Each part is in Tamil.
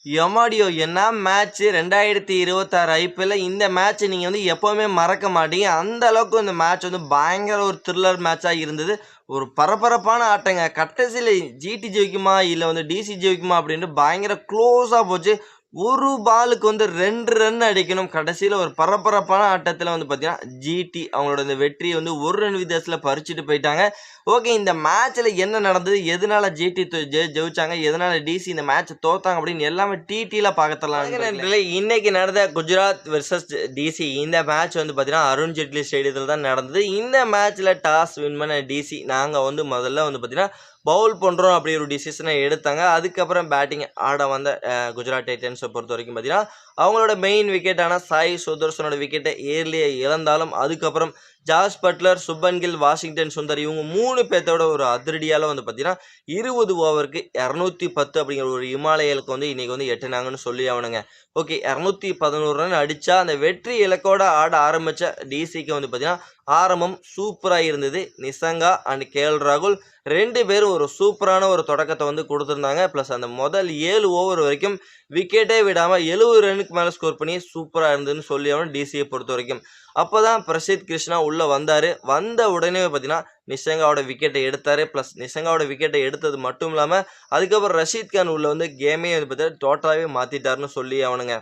எம்மாடியோ! என்ன மேட்ச்சு 2026 ஐபிஎல்ல இந்த மேட்ச் நீங்க எப்பவுமே மறக்க மாட்டீங்க. அந்த அளவுக்கு இந்த மேட்ச் பயங்கர ஒரு த்ரில்லர் மேட்ச்சா இருந்தது. ஒரு பரபரப்பான ஆட்டங்க. கடைசில ஜிடி ஜெயிக்குமா? இல்ல டிசி ஜெயிக்குமா? அப்படின்ட்டு பயங்கர க்ளோஸா போச்சு. ஒரு பாலுக்கு 2 ரன் அடிக்கணும். கடைசில ஒரு பரபரப்பான ஆட்டத்துல பார்த்தீங்கன்னா, ஜிடி அவங்களோட இந்த வெற்றிய 1 ரன் வித்தியாசத்துல பறிச்சுட்டு போயிட்டாங்க. ஓகே, இந்த மேட்ச்ல என்ன நடந்தது? எதனால ஜிடி ஜெயிச்சாங்க? எதனால டிசி இந்த மேட்ச் தோத்தாங்க? அப்படின்னு எல்லாமே டீட்டெயிலா பார்க்கலாம் நண்பர்களே. இன்னைக்கு நடந்த குஜராத் வெர்சஸ் டிசி இந்த மேட்ச் பார்த்தீங்கன்னா, அருண் ஜேட்லி ஸ்டேடியத்தில் தான் நடந்தது. இந்த மேட்ச்ல டாஸ் வின் பண்ண டிசி நாங்க முதல்ல பார்த்தீங்கன்னா பவுல் பண்ணுறோம் அப்படி ஒரு டிசிஷனை எடுத்தாங்க. அதுக்கப்புறம் பேட்டிங் ஆட வந்த குஜராத் டைட்டன்ஸை பொறுத்த வரைக்கும் பார்த்தீங்கன்னா, அவங்களோட மெயின் விக்கெட்டான சாய் சுதர்சனோட விக்கெட்டை ஏர்லியே இழந்தாலும் அதுக்கப்புறம் ஜாஸ் பட்லர், சுப்மன் கில், வாஷிங்டன் சுந்தர் இவங்க 3 பேர்த்தோட ஒரு அதிரடியால் பார்த்தீங்கன்னா 20 ஓவருக்கு 210 அப்படிங்கிற ஒரு இமாலயலுக்கு இன்னைக்கு எட்டுனாங்கன்னு சொல்லி ஆகணுங்க. ஓகே, 211 ரன் அடித்தா அந்த வெற்றி இலக்கோட ஆட ஆரம்பித்த டிசிக்கு பார்த்தீங்கன்னா ஆரம்பம் சூப்பராக இருந்தது. நிசங்கா அண்ட் கேஎல் ராகுல் 2 பேரும் ஒரு சூப்பரான ஒரு தொடக்கத்தை கொடுத்துருந்தாங்க. ப்ளஸ் அந்த முதல் 7 ஓவர் வரைக்கும் விக்கெட்டே விடாமல் 70 ரனுக்கு மேலே ஸ்கோர் பண்ணி சூப்பராக இருந்ததுன்னு சொல்லி ஆகணும் டிசியை பொறுத்த வரைக்கும். அப்போ தான் பிரசித் கிருஷ்ணா உள்ளே வந்தார். வந்த உடனே பார்த்தீங்கன்னா நிசங்காவோட விக்கெட்டை எடுத்தார். ப்ளஸ் நிசங்காவோட விக்கெட்டை எடுத்தது மட்டும் இல்லாமல் அதுக்கப்புறம் ரஷீத் கான் உள்ளே கேமே பார்த்தீங்கன்னா டோட்டலாகவே மாற்றிட்டாருன்னு சொல்லி ஆகணுங்க.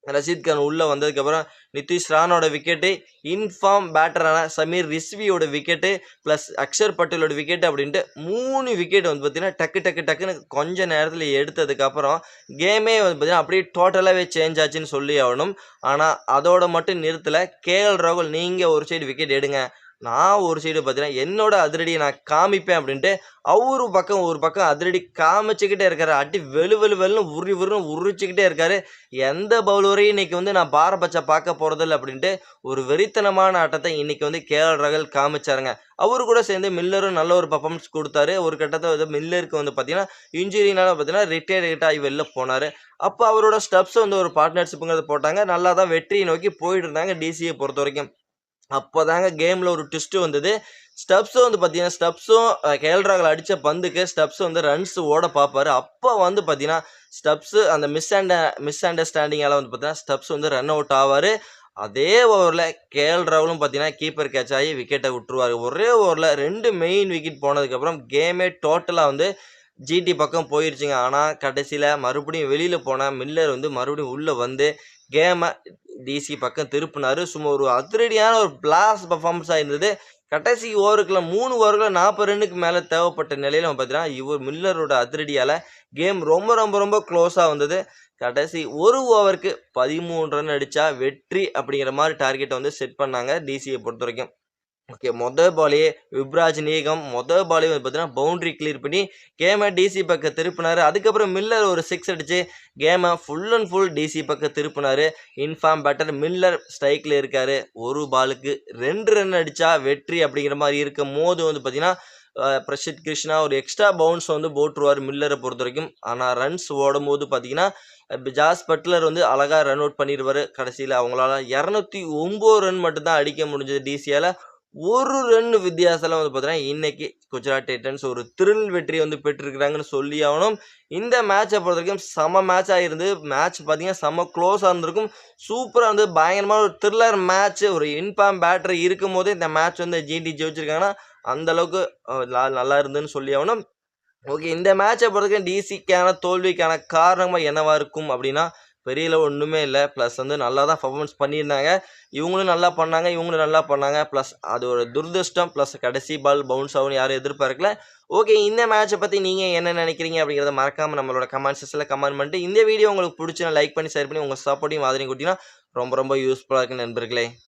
ரஷீத் கான் உள்ளே வந்ததுக்கப்புறம் நிதிஷ் ராணோட விக்கெட்டு, இன்ஃபார்ம் பேட்டரான சமீர் ரிஸ்வியோட விக்கெட்டு, ப்ளஸ் அக்ஷர் பட்டேலோட விக்கெட்டு அப்படின்ட்டு 3 விக்கெட் பார்த்தீங்கன்னா டக்குன்னு கொஞ்ச நேரத்தில் எடுத்ததுக்கப்புறம் கேமே பார்த்தீங்கன்னா அப்படியே டோட்டலாகவே சேஞ்ச் ஆச்சுன்னு சொல்லி ஆகணும். ஆனால் அதோட மட்டும் நிறுத்தலை. கேஎல் ராகுல் நீங்கள் ஒரு சைடு விக்கெட் எடுங்க, நான் ஒரு சைடு பார்த்தீங்கன்னா என்னோட அதிரடியை நான் காமிப்பேன் அப்படின்ட்டு ஒரு பக்கம் அதிரடி காமிச்சுக்கிட்டே இருக்காரு. அடி வெளுன்னு உரிச்சுக்கிட்டே இருக்காரு. எந்த பவுலரையும் இன்னைக்கு நான் பாரபட்ச பார்க்க போறதில்லை அப்படின்ட்டு ஒரு வெறித்தனமான ஆட்டத்தை இன்னைக்கு கேஎல் ராகுல் காமிச்சாருங்க. அவரு கூட சேர்ந்து மில்லரும் நல்ல ஒரு பர்ஃபார்மன்ஸ் கொடுத்தாரு. ஒரு கட்டத்தை மில்லருக்கு பார்த்தீங்கன்னா இன்ஜுரினால பார்த்தீங்கன்னா ரிட்டையர்ட் ஆகி வெளில போனார். அப்போ அவரோட ஸ்டெப்ஸ் ஒரு பார்ட்னர்ஷிப்புங்கிறத போட்டாங்க. நல்லா தான் வெற்றியை நோக்கி போயிட்டு இருந்தாங்க டிசியை பொறுத்த வரைக்கும். அப்போதாங்க கேமில் ஒரு ட்விஸ்ட்டு வந்தது. ஸ்டப்ஸும் பார்த்தீங்கன்னா கேஎல் ராகுல் அடித்த பந்துக்கு ஸ்டப்ஸ் ரன்ஸ் ஓட பார்ப்பாரு. அப்போ பார்த்தீங்கன்னா ஸ்டப்ஸு அந்த மிஸ் அண்டர்ஸ்டாண்டிங்கால் பார்த்தீங்கன்னா ஸ்டப்ஸ் ரன் அவுட் ஆவார். அதே ஓவரில் கேஎல் ராகுலும் பார்த்தீங்கன்னா கீப்பர் கேட்ச் ஆகி விக்கெட்டை விட்டுருவார். ஒரே ஓவரில் 2 மெயின் விக்கெட் போனதுக்கப்புறம் கேமே டோட்டலாக ஜிடி பக்கம் போயிடுச்சுங்க. ஆனால் கடைசியில் மறுபடியும் வெளியில் போன மில்லர் மறுபடியும் உள்ளே வந்து கேமை டிசி பக்கம் திருப்பினார். சும்மா ஒரு அதிரடியான ஒரு பிளாஸ் பர்ஃபார்மன்ஸாக இருந்தது. கடைசி ஓவருக்குள்ள 3 ஓவருக்குள்ள 40 ரன்னுக்கு மேலே தேவைப்பட்ட நிலையில் பார்த்தீங்கன்னா இவர் மில்லரோட அதிரடியால் கேம் ரொம்ப க்ளோஸாக வந்தது. கடைசி ஒரு ஓவருக்கு 13 ரன் அடித்தா வெற்றி அப்படிங்கிற மாதிரி டார்கெட்டை செட் பண்ணாங்க டிசியை பொறுத்த வரைக்கும். ஓகே, பாலே யுப்ராஜ் நீகம் பாலே பார்த்தீங்கன்னா பவுண்டரி கிளியர் பண்ணி கேமை டிசி பக்கம் திருப்பினார். அதுக்கப்புறம் மில்லர் ஒரு 6 அடிச்சு கேமை ஃபுல் அண்ட் ஃபுல் டிசி பக்கம் திருப்பினார். இன்ஃபார்ம் பேட்டர் மில்லர் ஸ்ட்ரைக்கில் இருக்கார். ஒரு பாலுக்கு 2 ரன் அடித்தா வெற்றி அப்படிங்கிற மாதிரி இருக்கும் போது பார்த்தீங்கன்னா பிரசித் கிருஷ்ணா ஒரு எக்ஸ்ட்ரா பவுன்ஸ் போட்டுருவார் மில்லரை பொறுத்த வரைக்கும். ஆனால் ரன்ஸ் ஓடும்போது பார்த்தீங்கன்னா ஜாஸ் பட்லர் அழகாக ரன் அவுட் பண்ணிடுவார். கடைசியில் அவங்களால 209 ரன் மட்டும்தான் அடிக்க முடிஞ்சது டிசியால். ஒரு ரன் வித்தியாசத்தில் பார்த்தீங்கன்னா இன்னைக்கு குஜராத் டைட்டன்ஸ் ஒரு த்ரில் வெற்றி பெற்றிருக்கிறாங்கன்னு சொல்லி ஆகணும். இந்த மேட்சை பொறுத்த வரைக்கும் செம மேட்சாக இருந்து மேட்ச் பார்த்தீங்கன்னா செம க்ளோஸாக இருந்திருக்கும். சூப்பராக பயங்கரமான ஒரு த்ரில்லர் மேட்ச். ஒரு இன்ஃபார்ம் பேட்டர் இருக்கும் போதே இந்த மேட்ச் ஜிடி ஜெயிச்சிருக்காங்கன்னா அந்த அளவுக்கு நல்லா இருந்துன்னு சொல்லி ஆகணும். ஓகே, இந்த மேட்சை பொறுத்த வரைக்கும் டிசிக்கான தோல்விக்கான காரணமாக என்னவா இருக்கும் அப்படின்னா பெரிய ஒன்றுமே இல்லை. ப்ளஸ் நல்லா தான் பர்ஃபார்மன்ஸ் பண்ணியிருந்தாங்க. இவங்களும் நல்லா பண்ணாங்க. ப்ளஸ் அது ஒரு துரதிர்ஷ்டம். ப்ளஸ் கடைசி பால் பவுன்ஸ் ஆகும்னு யாரும் எதிர்பார்க்கல. ஓகே, இந்த மேட்சை பற்றி நீங்கள் என்ன நினைக்கிறீங்க அப்படிங்கிறத மறக்காமல் நம்மளோட கமெண்ட் செக்ஷனில் கமெண்ட் பண்ணிட்டு இந்த வீடியோ உங்களுக்கு பிடிச்சினா லைக் பண்ணி ஷேர் பண்ணி உங்கள் சப்போர்ட்டையும் ஆதரவையும் கொடுத்தீங்கன்னா ரொம்ப யூஸ்ஃபுல்லாக இருக்குது நண்பர்களே.